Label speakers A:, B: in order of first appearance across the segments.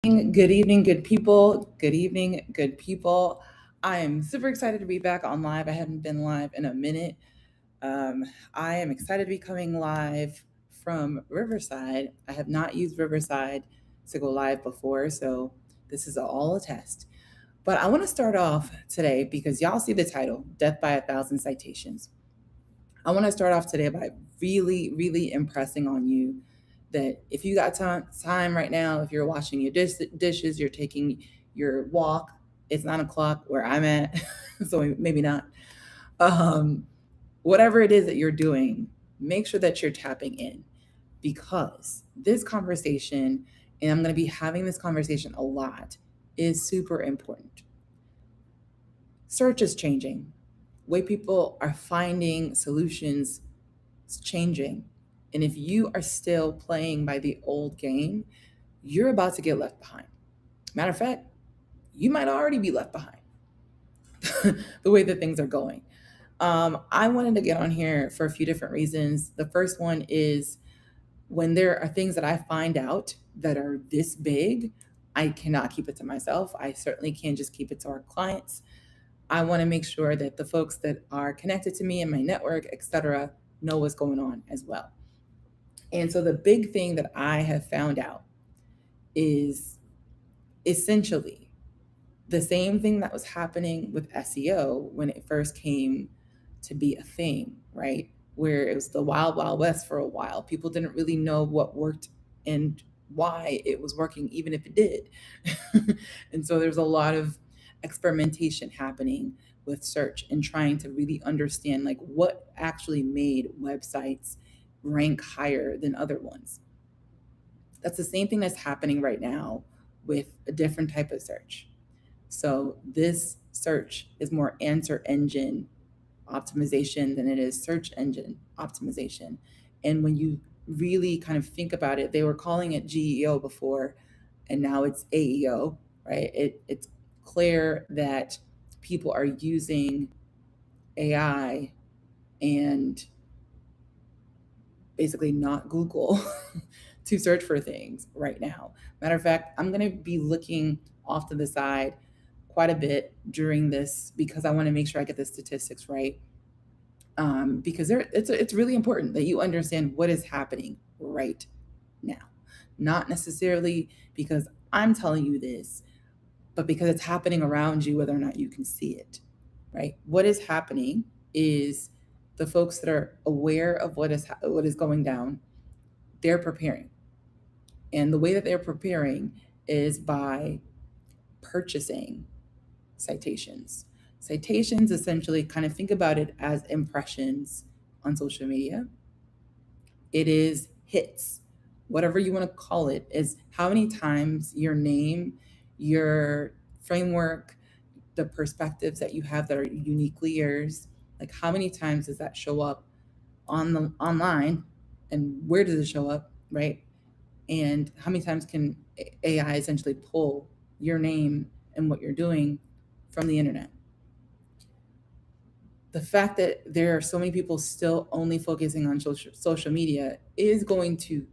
A: Good evening, good people. Good evening, good people. I am super excited to be back on live. I haven't been live in a minute. Um, I am excited to be coming live from Riverside. I have not used Riverside to go live before, so this is all a test. But I want to start off today because y'all see the title Death by a Thousand Citations. I want to start off today by really impressing on you that if you got time right now, if you're washing your dishes, you're taking your walk, it's 9 o'clock where I'm at, so maybe not. Um, Whatever it is that you're doing, make sure that you're tapping in because this conversation, and I'm going to be having this conversation a lot, is super important. Search is changing. Way people are finding solutions is changing. And if you are still playing by the old game, you're about to get left behind. Matter of fact, you might already be left behind the way that things are going. I wanted to get on here for a few different reasons. The first one is when there are things that I find out that are this big, I cannot keep it to myself. I certainly can't just keep it to our clients. I want to make sure that the folks that are connected to me and my network, etc., know what's going on as well. And so the big thing that I have found out is essentially the same thing that was happening with SEO when it first came to be a thing, right? Where it was the wild, wild west for a while. People didn't really know what worked and why it was working, even if it did. And so there's a lot of experimentation happening with search and trying to really understand like what actually made websites rank higher than other ones. That's the same thing that's happening right now with a different type of search. So this search is more answer engine optimization than it is search engine optimization. And when you really kind of think about it, they were calling it GEO before, and now it's AEO, right? It's clear that people are using AI and basically not Google to search for things right now. Matter of fact, I'm going to be looking off to the side quite a bit during this because I want to make sure I get the statistics right. Because it's really important that you understand what is happening right now. Not necessarily because I'm telling you this, but because it's happening around you, whether or not you can see it, right? What is happening is the folks that are aware of what is going down, they're preparing. And the way that they're preparing is by purchasing citations. Citations essentially kind of think about it as impressions on social media. It is hits, whatever you want to call it, is how many times your name, your framework, the perspectives that you have that are uniquely yours, like how many times does that show up on the online and where does it show up, right? And how many times can AI essentially pull your name and what you're doing from the internet? The fact that there are so many people still only focusing on social media is going to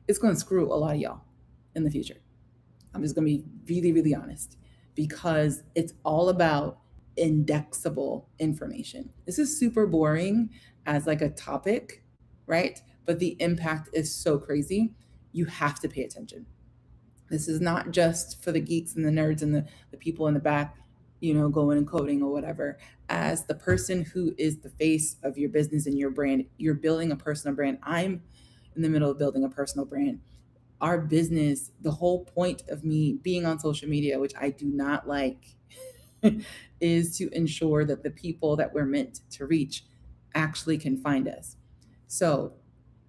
A: it's going to screw a lot of y'all in the future. I'm just going to be really honest because it's all about indexable information. This is super boring as like a topic, right? But the impact is so crazy. You have to pay attention. This is not just for the geeks and the nerds and the people in the back, going and coding or whatever. As the person who is the face of your business and your brand, you're building a personal brand. I'm in the middle of building a personal brand. Our business, the whole point of me being on social media, which I do not like, is to ensure that the people that we're meant to reach actually can find us. So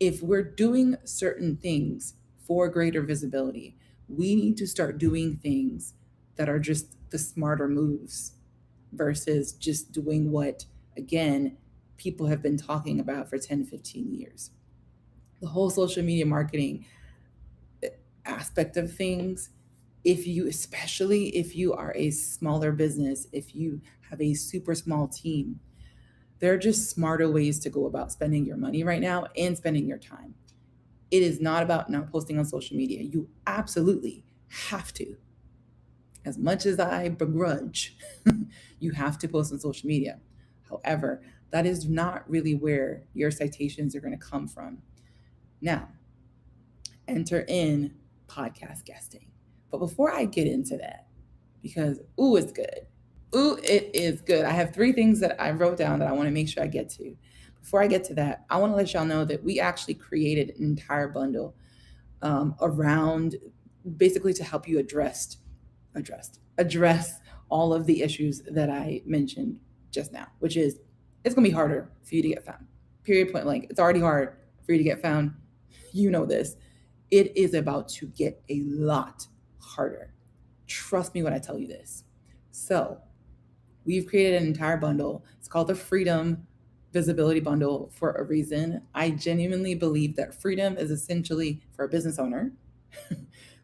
A: if we're doing certain things for greater visibility, we need to start doing things that are just the smarter moves versus just doing what, again, people have been talking about for 10, 15 years. The whole social media marketing aspect of things, especially if you are a smaller business, if you have a super small team, there are just smarter ways to go about spending your money right now and spending your time. It is not about not posting on social media. You absolutely have to. As much as I begrudge, you have to post on social media. However, that is not really where your citations are going to come from. Now, enter in podcast guesting. But before I get into that, because ooh, it's good. Ooh, it is good. I have three things that I wrote down that I want to make sure I get to. Before I get to that, I want to let y'all know that we actually created an entire bundle around basically to help you address all of the issues that I mentioned just now, which is it's gonna be harder for you to get found. Period, point blank. It's already hard for you to get found. You know this. It is about to get a lot harder. Trust me when I tell you this. So we've created an entire bundle. It's called the Freedom Visibility Bundle for a reason. I genuinely believe that freedom is essentially for a business owner.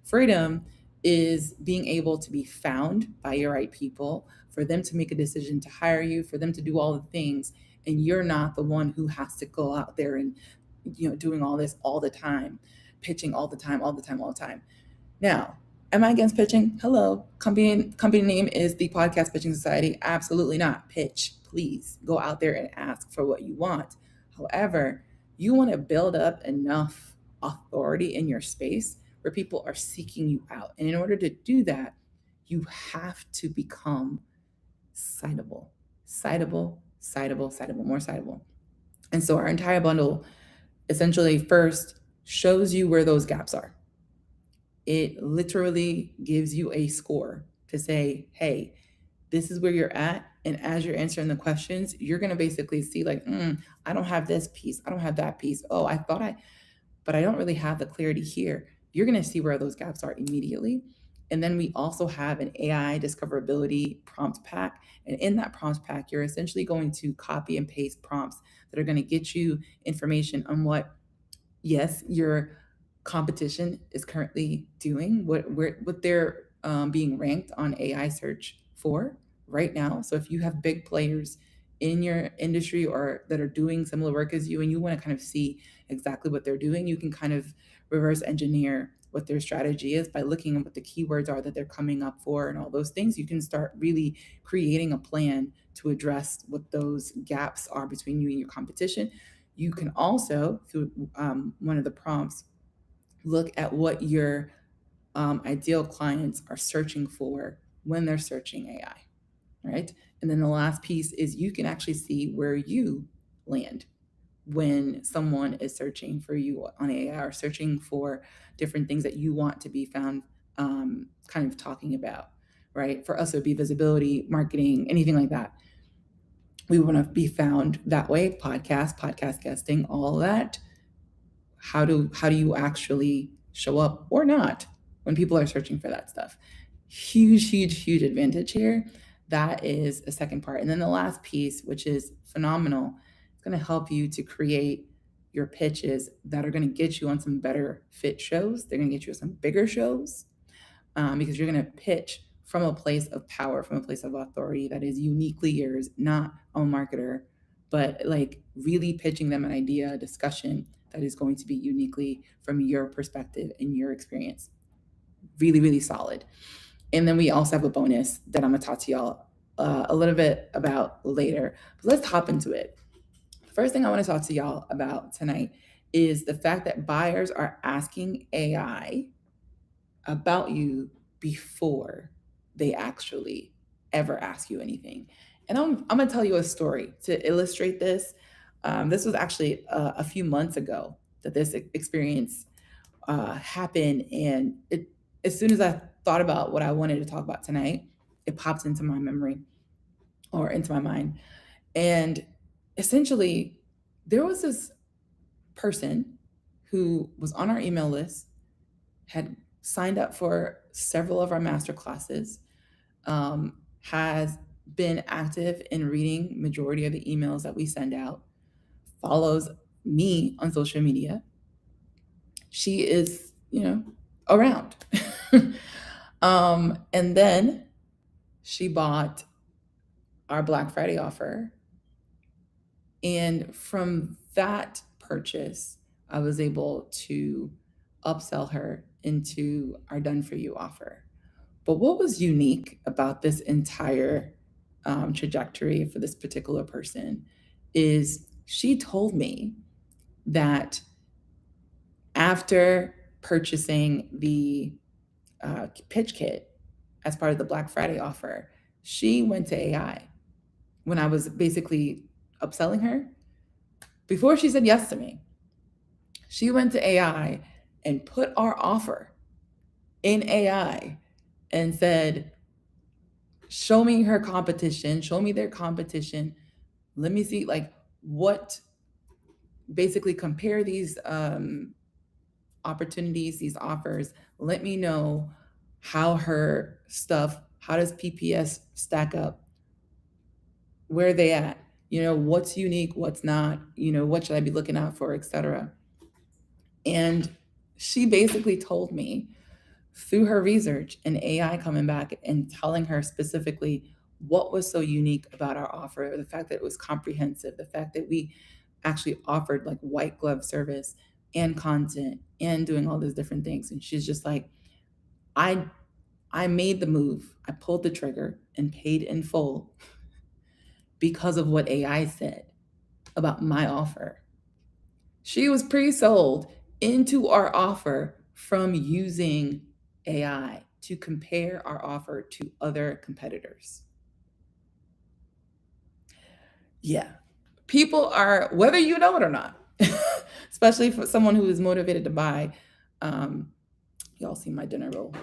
A: Freedom is being able to be found by your right people, for them to make a decision to hire you, for them to do all the things, and you're not the one who has to go out there and doing all this all the time, pitching all the time, all the time, all the time. Now, am I against pitching? Hello. Company name is the Podcast Pitching Society. Absolutely not. Pitch, please. Go out there and ask for what you want. However, you want to build up enough authority in your space where people are seeking you out. And in order to do that, you have to become citable, citable, citable, citable, more citable. And so our entire bundle essentially first shows you where those gaps are. It literally gives you a score to say, hey, this is where you're at. And as you're answering the questions, you're going to basically see like, I don't have this piece. I don't have that piece. Oh, but I don't really have the clarity here. You're going to see where those gaps are immediately. And then we also have an AI discoverability prompt pack. And in that prompt pack, you're essentially going to copy and paste prompts that are going to get you information on what, yes, your competition is currently doing, what they're being ranked on AI search for right now. So if you have big players in your industry or that are doing similar work as you, and you want to kind of see exactly what they're doing, you can kind of reverse engineer what their strategy is by looking at what the keywords are that they're coming up for and all those things. You can start really creating a plan to address what those gaps are between you and your competition. You can also, through one of the prompts, look at what your ideal clients are searching for when they're searching AI, right? And then the last piece is you can actually see where you land when someone is searching for you on AI or searching for different things that you want to be found, kind of talking about, right? For us, it would be visibility, marketing, anything like that. We want to be found that way. Podcast guesting, all that. How do you actually show up or not when people are searching for that stuff? Huge advantage here. That is a second part. And then the last piece, which is phenomenal, it's going to help you to create your pitches that are going to get you on some better fit shows. They're going to get you on some bigger shows, because you're going to pitch from a place of power, from a place of authority that is uniquely yours, not a marketer, but like really pitching them an idea, a discussion that is going to be uniquely from your perspective and your experience. Really solid. And then we also have a bonus that I'm going to talk to y'all a little bit about later. But let's hop into it. First thing I want to talk to y'all about tonight is the fact that buyers are asking AI about you before they actually ever ask you anything. And I'm going to tell you a story to illustrate this. This was actually a few months ago that this experience happened. And as soon as I thought about what I wanted to talk about tonight, it popped into my memory or into my mind. And essentially, there was this person who was on our email list, had signed up for several of our master classes, has been active in reading majority of the emails that we send out, follows me on social media. She is, around. And then she bought our Black Friday offer. And from that purchase, I was able to upsell her into our done for you offer. But what was unique about this entire trajectory for this particular person is she told me that after purchasing the pitch kit as part of the Black Friday offer, she went to AI when I was basically upselling her. Before she said yes to me, she went to AI and put our offer in AI and said, show me her competition, show me their competition. Let me see, like, what basically compare these opportunities, these offers. Let me know how her stuff, how does PPS stack up? Where are they at? What's unique, what's not, what should I be looking out for, etc. And she basically told me through her research and AI coming back and telling her specifically what was so unique about our offer, the fact that it was comprehensive, the fact that we actually offered like white glove service and content and doing all these different things. And she's just like, I I made the move. I pulled the trigger and paid in full because of what AI said about my offer. She was pre-sold into our offer from using AI to compare our offer to other competitors. Yeah. People are, whether you know it or not, especially for someone who is motivated to buy, um, y'all see my dinner roll.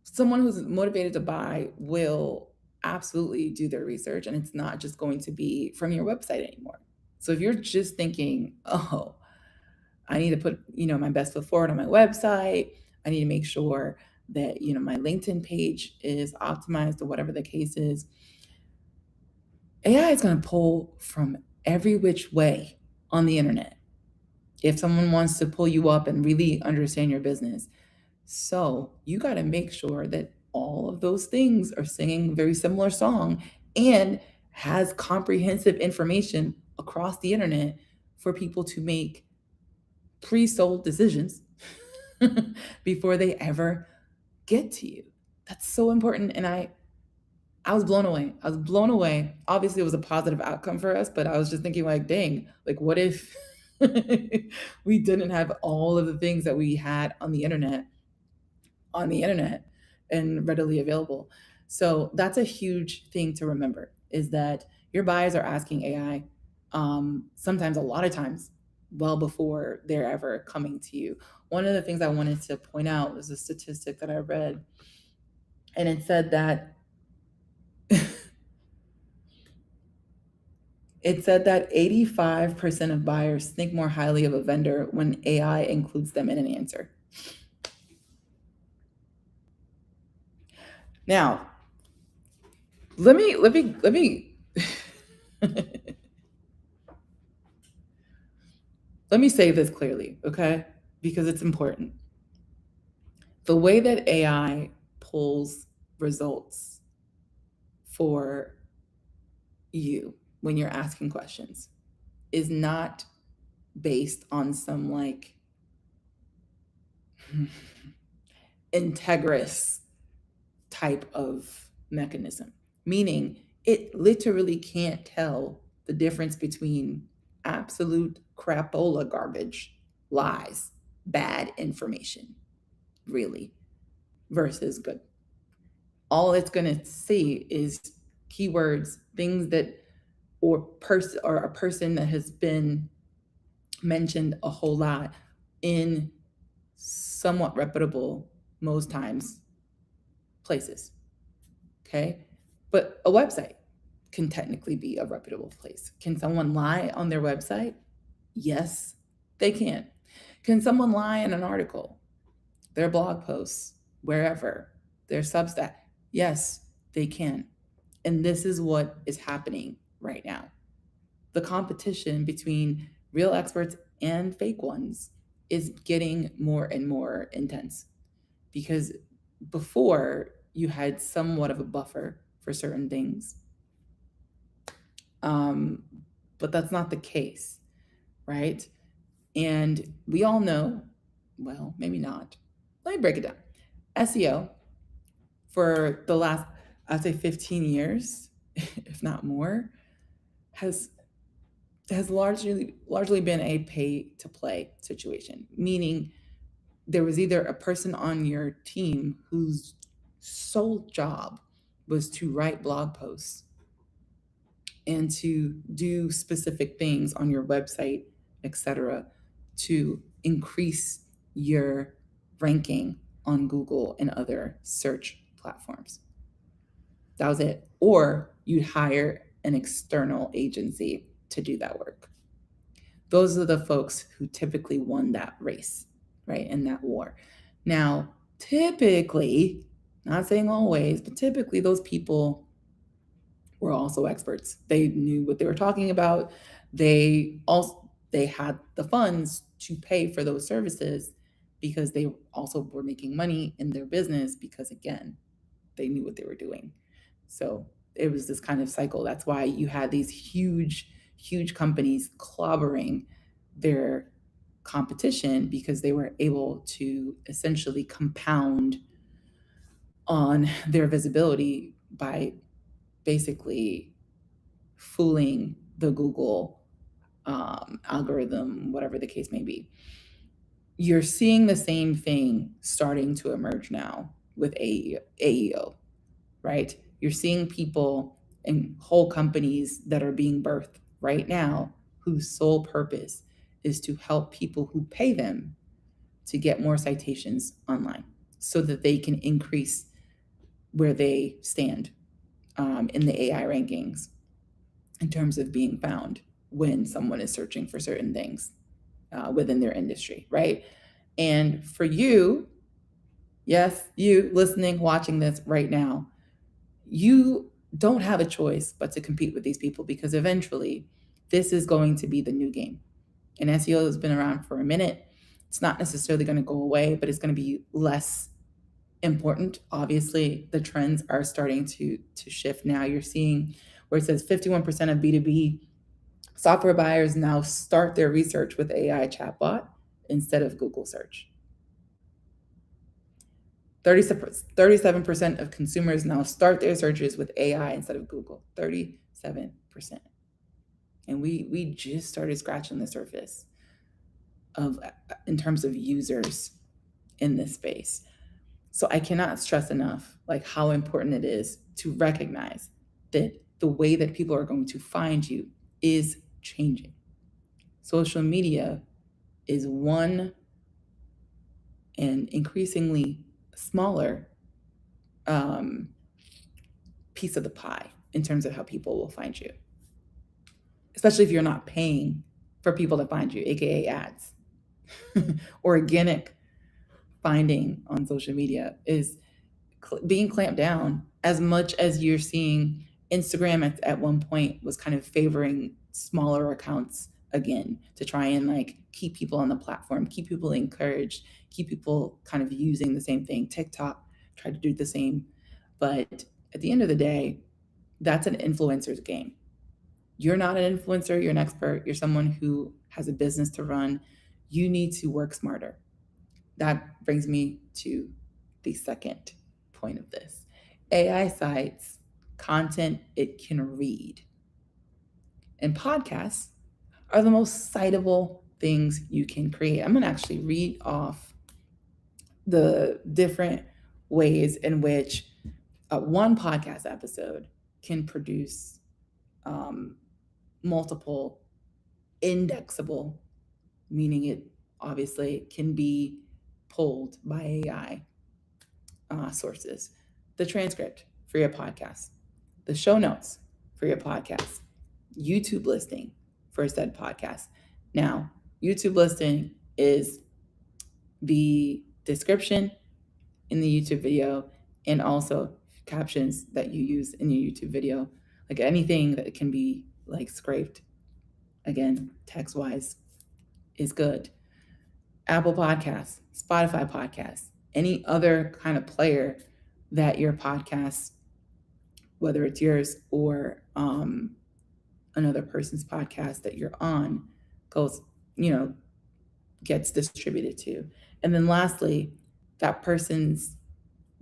A: Someone who's motivated to buy will absolutely do their research, and it's not just going to be from your website anymore. So if you're just thinking, oh, I need to put, my best foot forward on my website, I need to make sure that, my LinkedIn page is optimized or whatever the case is, AI is going to pull from every which way on the internet if someone wants to pull you up and really understand your business. So you got to make sure that all of those things are singing a very similar song and has comprehensive information across the internet for people to make pre-sold decisions before they ever get to you. That's so important. And I was blown away. I was blown away. Obviously, it was a positive outcome for us, but I was just thinking, like, dang, like, what if we didn't have all of the things that we had on the internet and readily available? So that's a huge thing to remember is that your buyers are asking AI sometimes, a lot of times, well before they're ever coming to you. One of the things I wanted to point out was a statistic that I read, and it said that it said that 85% of buyers think more highly of a vendor when AI includes them in an answer. Now, let me let me say this clearly, okay? Because it's important. The way that AI pulls results for you when you're asking questions is not based on some like integrous type of mechanism, meaning it literally can't tell the difference between absolute crapola garbage, lies, bad information, really, versus good. All it's going to see is keywords, things that, or a person that has been mentioned a whole lot in somewhat reputable, most times, places. Okay. But a website can technically be a reputable place. Can someone lie on their website? Yes, they can. Can someone lie in an article, their blog posts, wherever, their Substack? Yes, they can. And this is what is happening right now. The competition between real experts and fake ones is getting more and more intense because before you had somewhat of a buffer for certain things. Um, but that's not the case, right? And we all know well, maybe not. Let me break it down. SEO for the last, I'd say 15 years, if not more, has largely been a pay to play situation, meaning there was either a person on your team whose sole job was to write blog posts and to do specific things on your website, etc., to increase your ranking on Google and other search platforms. That was it. Or you'd hire an external agency to do that work. Those are the folks who typically won that race, right, in that war. Now, typically, not saying always, but typically those people were also experts. They knew what they were talking about. They had the funds to pay for those services because they also were making money in their business because, again, they knew what they were doing. So it was this kind of cycle. That's why you had these huge companies clobbering their competition, because they were able to essentially compound on their visibility by basically fooling the Google algorithm, whatever the case may be. You're seeing the same thing starting to emerge now with AEO, right? You're seeing people and whole companies that are being birthed right now whose sole purpose is to help people who pay them to get more citations online so that they can increase where they stand in the AI rankings in terms of being found when someone is searching for certain things within their industry, right? And for you, yes, you listening, watching this right now, you don't have a choice but to compete with these people, because eventually this is going to be the new game. And SEO has been around for a minute. It's not necessarily going to go away, but it's going to be less important. Obviously, the trends are starting to shift now. You're seeing where it says 51% of B2B software buyers now start their research with AI chatbot instead of Google search. 37% of consumers now start their searches with AI instead of Google. 37%. And we just started scratching the surface of in terms of users in this space. So I cannot stress enough like how important it is to recognize that the way that people are going to find you is changing. Social media is one and increasingly smaller piece of the pie in terms of how people will find you, especially if you're not paying for people to find you, aka ads. Organic finding on social media is being clamped down, as much as you're seeing Instagram at one point was kind of favoring smaller accounts again to try and like keep people on the platform, keep people encouraged, keep people kind of using the same thing. TikTok tried to do the same. But at the end of the day, that's an influencer's game. You're not an influencer, you're an expert, you're someone who has a business to run. You need to work smarter. That brings me to the second point of this. AI cites content it can read. And podcasts are the most citable things you can create. I'm going to actually read off the different ways in which one podcast episode can produce multiple indexable, meaning it obviously can be pulled by AI sources. The transcript for your podcast, the show notes for your podcast, YouTube listing for said podcast. Now, YouTube listing is the description in the YouTube video and also captions that you use in your YouTube video, like anything that can be like scraped, again, text wise, is good. Apple Podcasts, Spotify Podcasts, any other kind of player that your podcast, whether it's yours or another person's podcast that you're on, gets distributed to. And then lastly, that person's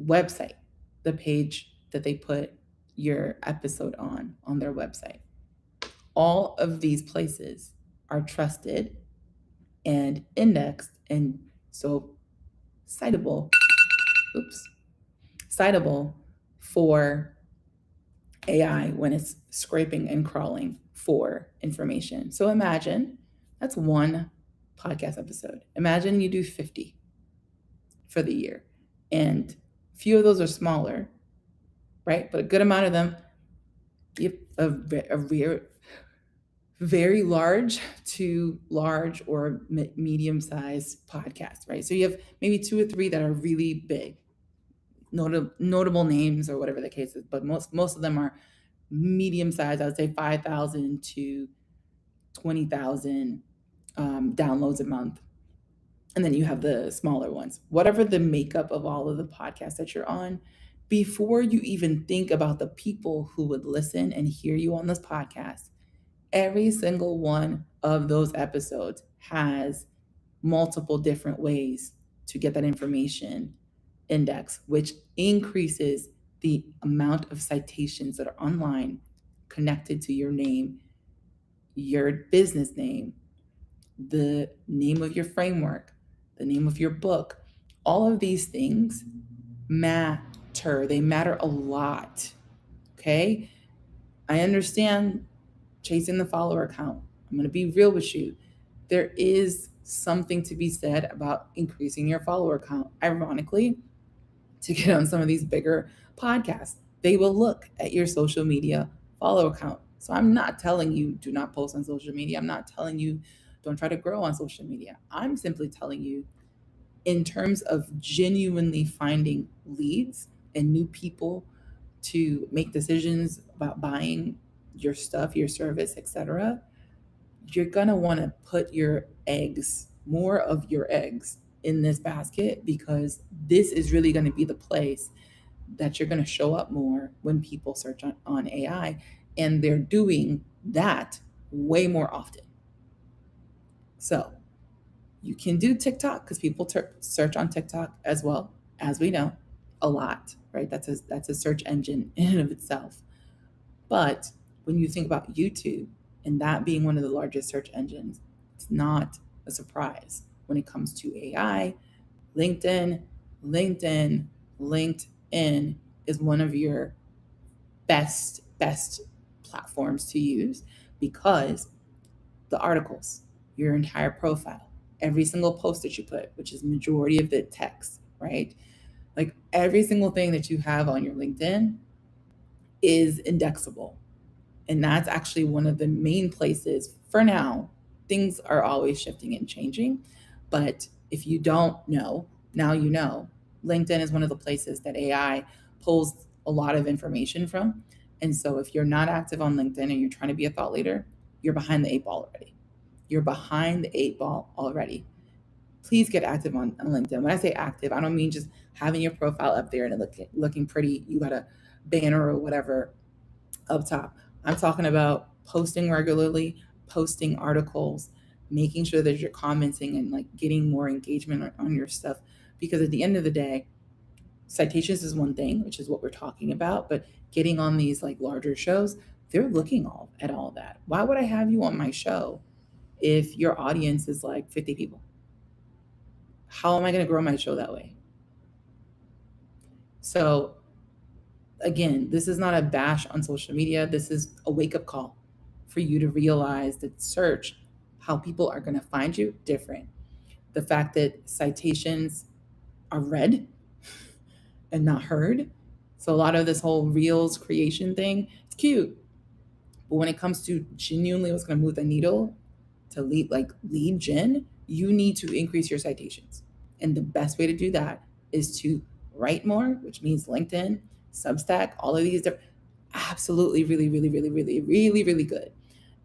A: website, the page that they put your episode on their website. All of these places are trusted and indexed and so citable, citable for AI when it's scraping and crawling for information. So imagine that's one podcast episode. Imagine you do 50 for the year, and few of those are smaller, right? But a good amount of them, a very large to large or medium-sized podcast, right? So you have maybe 2 or 3 that are really big, notable names or whatever the case is, but most of them are medium size. I would say 5,000 to 20,000 downloads a month. And then you have the smaller ones. Whatever the makeup of all of the podcasts that you're on, before you even think about the people who would listen and hear you on this podcast, every single one of those episodes has multiple different ways to get that information index, which increases the amount of citations that are online connected to your name, your business name, the name of your framework, the name of your book. All of these things matter. They matter a lot. Okay? I understand chasing the follower count. I'm going to be real with you. There is something to be said about increasing your follower count. Ironically, to get on some of these bigger podcasts, they will look at your social media follower count. So I'm not telling you do not post on social media. I'm not telling you don't try to grow on social media. I'm simply telling you, in terms of genuinely finding leads and new people to make decisions about buying your stuff, your service, etc., you're going to want to put more of your eggs in this basket, because this is really going to be the place that you're going to show up more when people search on AI. And they're doing that way more often. So you can do TikTok because people search on TikTok as well, as we know, a lot, right? That's a search engine in and of itself. But when you think about YouTube and that being one of the largest search engines, it's not a surprise when it comes to AI. LinkedIn is one of your best platforms to use, because the articles, your entire profile, every single post that you put, which is majority of the text, right? Like every single thing that you have on your LinkedIn is indexable. And that's actually one of the main places for now. Things are always shifting and changing. But if you don't know, now you know. LinkedIn is one of the places that AI pulls a lot of information from. And so if you're not active on LinkedIn and you're trying to be a thought leader, you're behind the 8 ball already. You're behind the 8 ball already. Please get active on LinkedIn. When I say active, I don't mean just having your profile up there and looking pretty. You got a banner or whatever up top. I'm talking about posting regularly, posting articles, making sure that you're commenting and like getting more engagement on your stuff. Because at the end of the day, citations is one thing, which is what we're talking about, but getting on these like larger shows, they're looking at all that. Why would I have you on my show if your audience is like 50 people? How am I going to grow my show that way? So again, this is not a bash on social media. This is a wake-up call for you to realize that search, how people are going to find you, different. The fact that citations are read and not heard. So a lot of this whole Reels creation thing, it's cute. But when it comes to genuinely what's going to move the needle to lead gen, you need to increase your citations. And the best way to do that is to write more, which means LinkedIn, Substack, all of these different, absolutely really, really, really, really, really, really good.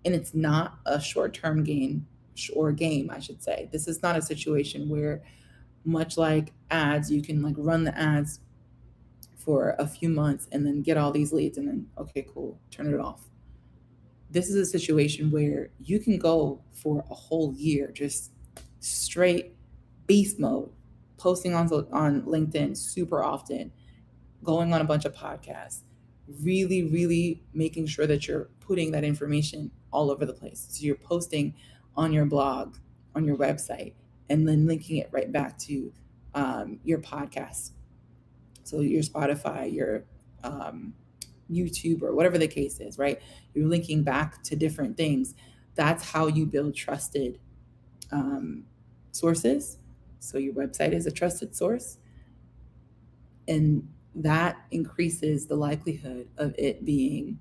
A: And it's not a short-term game, or game, I should say. This is not a situation where, much like ads, you can like run the ads for a few months and then get all these leads and then, okay, cool, turn it off. This is a situation where you can go for a whole year just straight beast mode posting on LinkedIn super often, going on a bunch of podcasts, really, really making sure that you're putting that information all over the place. So you're posting on your blog, on your website, and then linking it right back to your podcast. So your Spotify, your YouTube, or whatever the case is, right? You're linking back to different things. That's how you build trusted sources. So your website is a trusted source, and that increases the likelihood of it being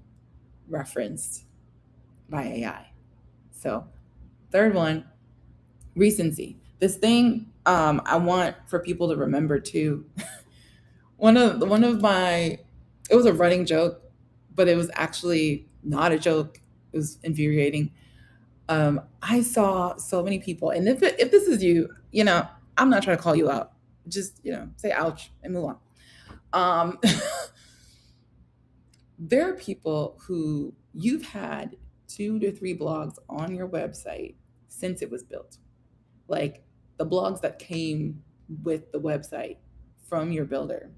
A: referenced by AI. So, third one, recency. This thing I want for people to remember too. one of my it was a running joke, but it was actually not a joke. It was infuriating. I saw so many people, and if this is you, I'm not trying to call you out. Just say ouch and move on. There are people who you've had 2 to 3 blogs on your website since it was built. Like the blogs that came with the website from your builder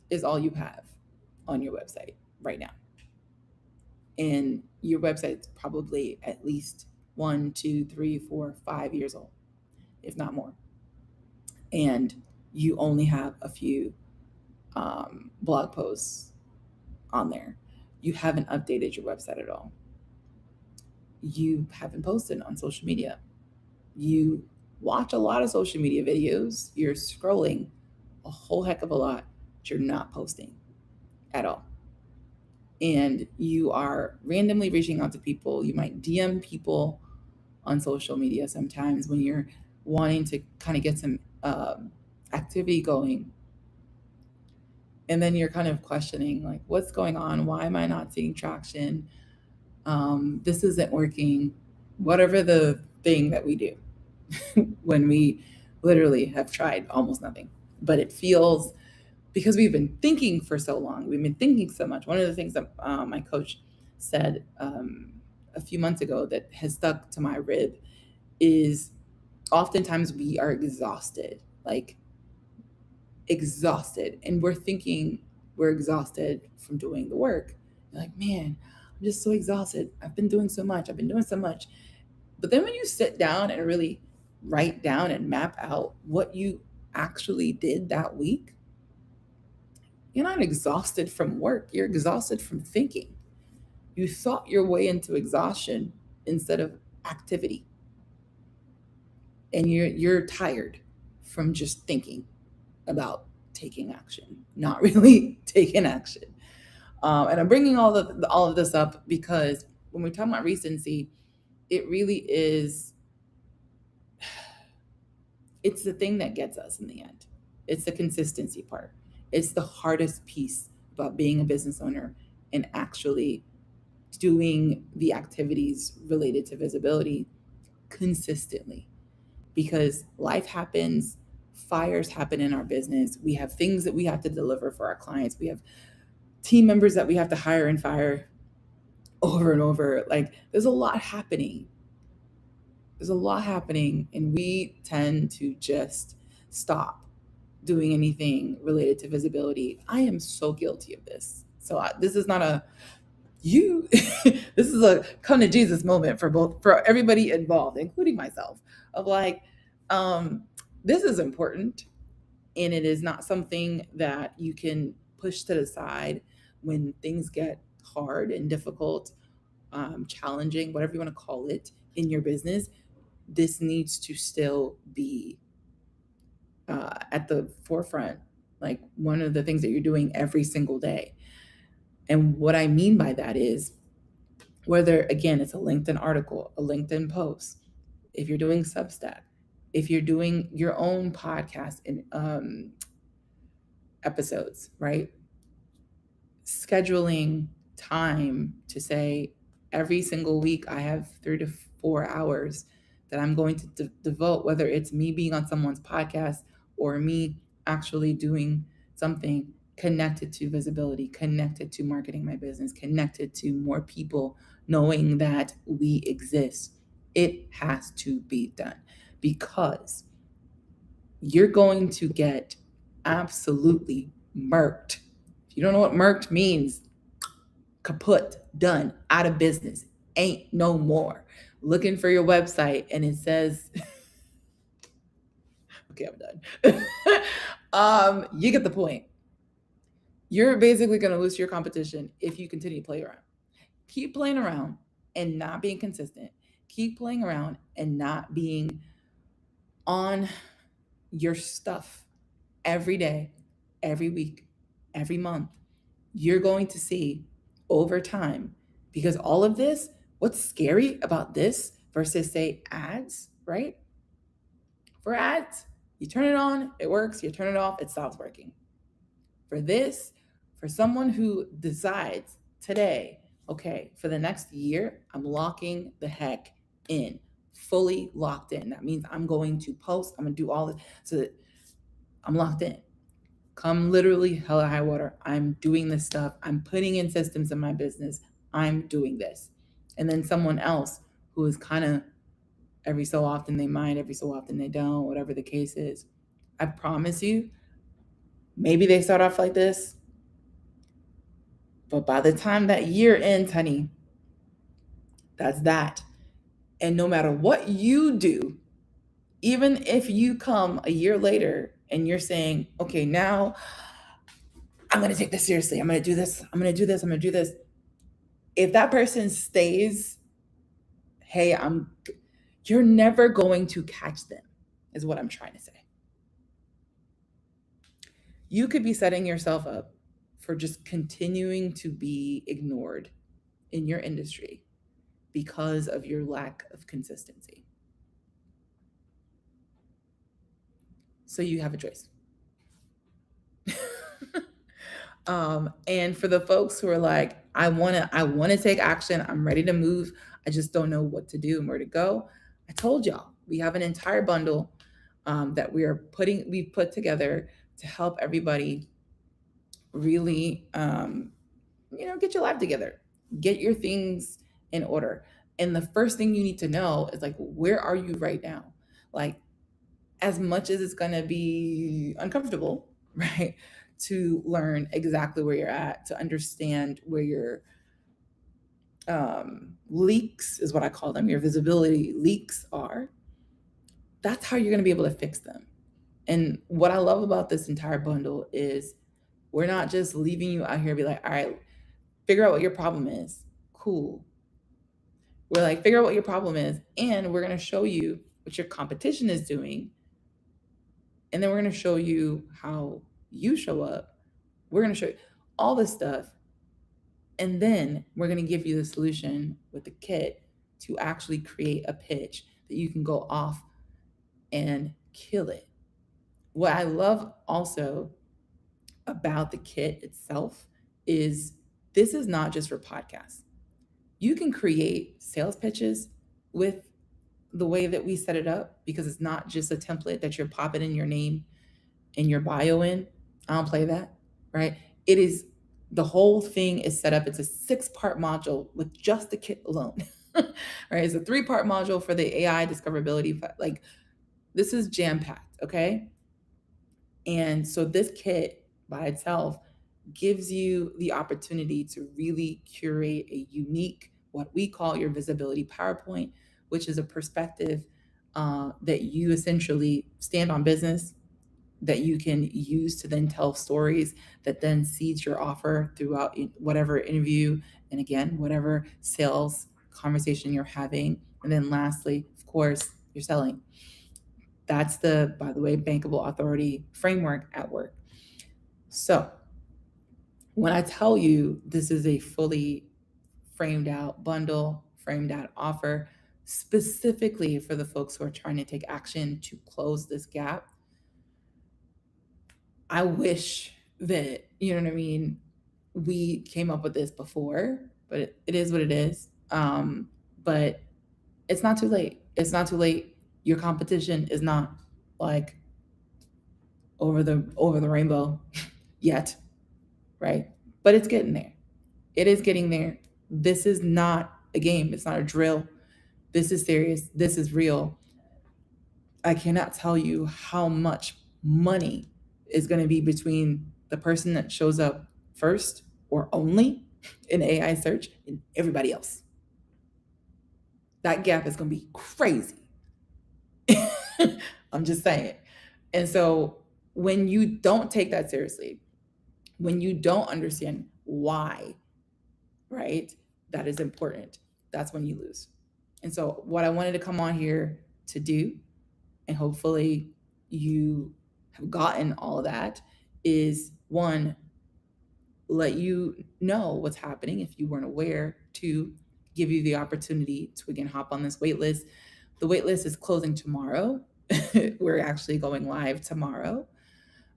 A: is all you have on your website right now. And your website's probably at least 1, 2, 3, 4, 5 years old, if not more. And you only have a few blog posts on there. You haven't updated your website at all. You haven't posted on social media. You watch a lot of social media videos. You're scrolling a whole heck of a lot, but you're not posting at all. And you are randomly reaching out to people. You might DM people on social media sometimes when you're wanting to kind of get some activity going. And then you're kind of questioning, like, what's going on? Why am I not seeing traction? This isn't working. Whatever the thing that we do when we literally have tried almost nothing. But it feels, because we've been thinking for so long, we've been thinking so much. One of the things that my coach said a few months ago that has stuck to my rib is oftentimes we are exhausted, and we're thinking we're exhausted from doing the work. You're like, man, I'm just so exhausted. I've been doing so much. But then when you sit down and really write down and map out what you actually did that week, you're not exhausted from work. You're exhausted from thinking. You thought your way into exhaustion instead of activity. And you're tired from just thinking about taking action, not really taking action. And I'm bringing all of this up because when we're talking about recency, it really is, it's the thing that gets us in the end. It's the consistency part. It's the hardest piece about being a business owner and actually doing the activities related to visibility consistently. Because life happens, fires happen in our business. We have things that we have to deliver for our clients. We have team members that we have to hire and fire over and over. Like there's a lot happening. And we tend to just stop doing anything related to visibility. I am so guilty of this. So this is not a you this is a come to Jesus moment for everybody involved, including myself, of like, this is important, and it is not something that you can push to the side when things get hard and difficult, challenging, whatever you want to call it, in your business. This needs to still be at the forefront, like one of the things that you're doing every single day. And what I mean by that is, whether, again, it's a LinkedIn article, a LinkedIn post, if you're doing Substack, if you're doing your own podcast and episodes, right? Scheduling time to say, every single week I have 3 to 4 hours that I'm going to devote, whether it's me being on someone's podcast or me actually doing something connected to visibility, connected to marketing my business, connected to more people knowing that we exist. It has to be done because you're going to get absolutely murked. If you don't know what murked means, kaput, done, out of business, ain't no more. Looking for your website and it says, okay, I'm done. You get the point. You're basically going to lose your competition if you continue to play around. Keep playing around and not being consistent. Keep playing around and not being on your stuff every day, every week, every month. You're going to see over time, because all of this, what's scary about this versus, say, ads, right? For ads, you turn it on, it works. You turn it off, it stops working. For this, for someone who decides today, okay, for the next year, I'm locking the heck in, fully locked in. That means I'm going to post, I'm going to do all this so that I'm locked in. Come literally hell or high water, I'm doing this stuff. I'm putting in systems in my business. I'm doing this. And then someone else who is kind of every so often they might, every so often they don't, whatever the case is. I promise you, maybe they start off like this, but by the time that year ends, honey, that's that. And no matter what you do, even if you come a year later and you're saying, okay, now I'm going to take this seriously. I'm going to do this. I'm going to do this. I'm going to do this. If that person stays, hey, you're never going to catch them, is what I'm trying to say. You could be setting yourself up for just continuing to be ignored in your industry because of your lack of consistency. So you have a choice. And for the folks who are like, I wanna take action, I'm ready to move, I just don't know what to do and where to go. I told y'all we have an entire bundle that we've put together to help everybody really get your life together, get your things in order. And the first thing you need to know is, like, where are you right now? Like, as much as it's going to be uncomfortable, right? To learn exactly where you're at, to understand where your leaks, is what I call them, your visibility leaks are. That's how you're going to be able to fix them. And what I love about this entire bundle is we're not just leaving you out here be like, all right, figure out what your problem is. Cool. We're like, figure out what your problem is, and we're going to show you what your competition is doing. And then we're going to show you how you show up. We're going to show you all this stuff. And then we're going to give you the solution with the kit to actually create a pitch that you can go off and kill it. What I love also about the kit itself is this is not just for podcasts. You can create sales pitches with the way that we set it up, because it's not just a template that you're popping in your name and your bio in. I don't play that, right? It is, the whole thing is set up. It's a 6-part module with just the kit alone, right? It's a 3-part module for the AI discoverability. Like, this is jam packed, okay? And so this kit by itself gives you the opportunity to really curate a unique, what we call your visibility PowerPoint, which is a perspective that you essentially stand on business, that you can use to then tell stories that then seeds your offer throughout whatever interview, and again, whatever sales conversation you're having. And then lastly, of course, you're selling. That's the, by the way, bankable authority framework at work. So when I tell you this is a fully framed out bundle, framed out offer, specifically for the folks who are trying to take action to close this gap, I wish that, you know what I mean, we came up with this before, but it is what it is. But it's not too late. It's not too late. Your competition is not like over the rainbow yet, right? But it's getting there. It is getting there. This is not a game. It's not a drill. This is serious. This is real. I cannot tell you how much money is going to be between the person that shows up first or only in AI search and everybody else. That gap is going to be crazy. I'm just saying. And so when you don't take that seriously, when you don't understand why, right, that is important, that's when you lose. And so, what I wanted to come on here to do, and hopefully you have gotten all of that, is one, let you know what's happening if you weren't aware, two, give you the opportunity to again hop on this wait list. The wait list is closing tomorrow. We're actually going live tomorrow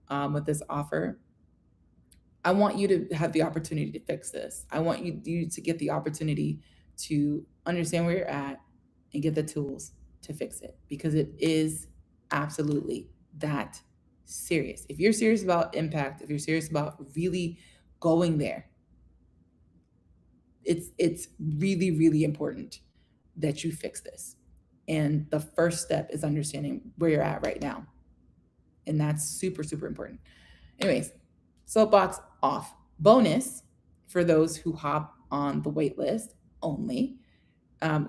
A: with this offer. I want you to have the opportunity to fix this. I want you to get the opportunity to understand where you're at and get the tools to fix it, because it is absolutely that serious. If you're serious about impact, if you're serious about really going there, it's really, really important that you fix this. And the first step is understanding where you're at right now. And that's super, super important. Anyways, soapbox off. Bonus for those who hop on the wait list only.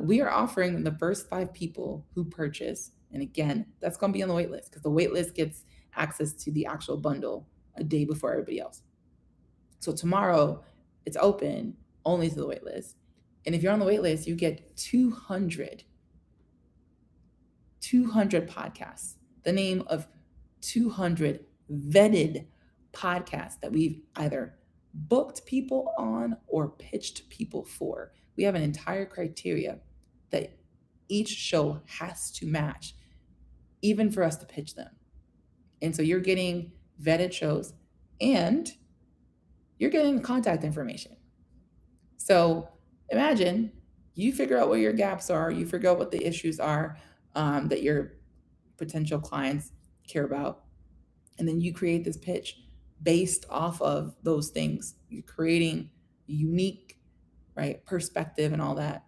A: We are offering the first 5 people who purchase, and again, that's going to be on the wait list because the wait list gets access to the actual bundle a day before everybody else. So tomorrow, it's open only to the wait list. And if you're on the wait list, you get 200 podcasts, the name of 200 vetted podcasts that we've either booked people on or pitched people for. We have an entire criteria that each show has to match, even for us to pitch them. And so you're getting vetted shows and you're getting contact information. So imagine you figure out where your gaps are, you figure out what the issues are that your potential clients care about, and then you create this pitch based off of those things. You're creating unique, right, perspective and all that,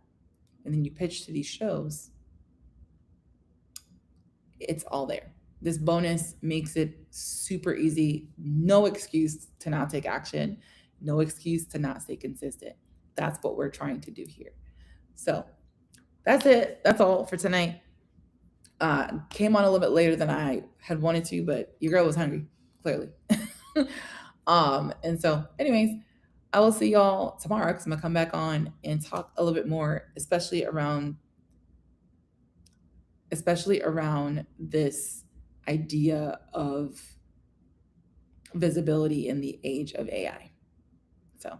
A: and then you pitch to these shows. It's all there. This bonus makes it super easy. No excuse to not take action. No excuse to not stay consistent. That's what we're trying to do here. So that's it. That's all for tonight. Came on a little bit later than I had wanted to, but your girl was hungry, clearly. And so, anyways, I will see y'all tomorrow because I'm gonna come back on and talk a little bit more, especially around this idea of visibility in the age of AI.